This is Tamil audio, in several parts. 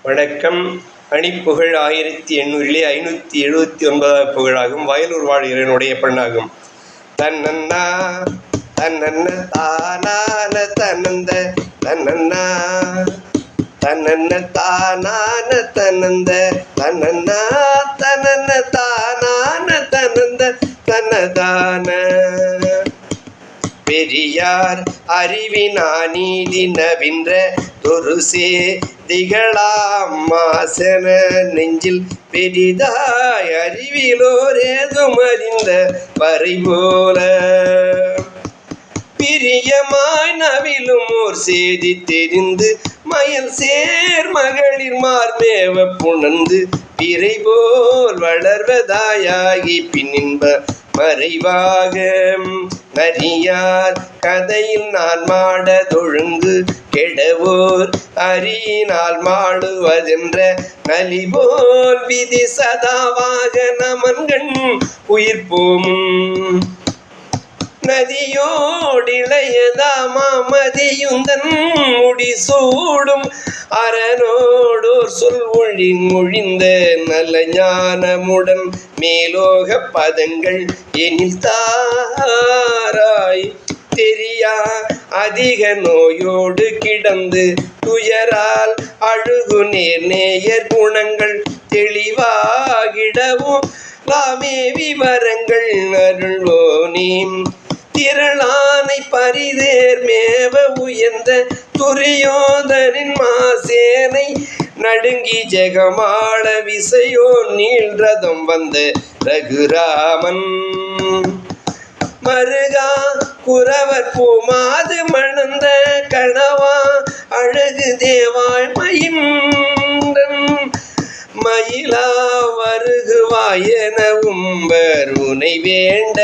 வணக்கம். அணிப்புகழ் 1800 579 புகழாகும். வயலூர் வாழ் இறைவனுடைய பெண்ணாகும். தன்னன்னா தன்னன்ன தானான தன்னந்த தன்னன்னா தன்னன்ன தானான தன்னந்த தன்னன்னா தன்னன்ன தானான தன்னந்த தன்னதான பெரியார் அறிவினானீதி நவின்ற தொருசே திகழாம் மாசன நெஞ்சில் பெரிதாய் அறிவிலோர் ஏதும் அறிந்த வரை போல பிரியமாய் நவிலும் ஓர் செய்தி தெரிந்து மயல் சேர் மகளிர் மார்மேவ புணர்ந்து பிறை போல் வளர்வதாயாகி பின்னின்ப மறைவாக நரியார் கதையில் நான் மாட தொழுங்கு கெடவோர் அரியினால் மாடுவதென்ற நலிபோல் விதி சதாவாக நமன்கண் உயிர் போமும் நதியோடிளையதாமதியுந்தன் முடி சூடும் அரணோடோர் சொல் மொழிந்த நல்ல ஞானமுடன் மேலோக பதங்கள் எனில் தாராய் தெரியா அதிக நோயோடு கிடந்து துயரால் அழுகு நேயர் குணங்கள் தெளிவாகிடவும் லாமே விவரங்கள் அருள்வோனீம் திரளானை பரிதேர் மேவ உயர்ந்த துரியோதனின் மாசேனை நடுங்கி ஜெகமாள விசையோ நீள்ரதம் வந்த ரகுராமன் மருகா குரவர் பூமாது மணந்த கணவா அழகு தேவாய் மயின்றன் மயிலா வருகுவாயனவும் வருனை வேண்ட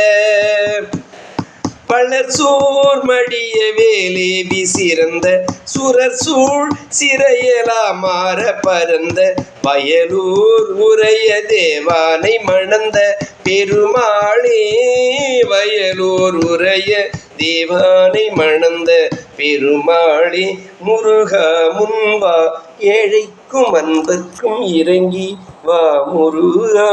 பலர் சூர் மடிய வேலேவி சிறந்த சுரர் சூழ் சிறையலா மாற பரந்த வயலூர் உரைய தேவானை மணந்த பெருமாளே வயலூர் உரைய தேவானை மணந்த பெருமாளே முருகா முன்வா ஏழைக்கும் அன்பர்க்கும் இறங்கி வா முருகா.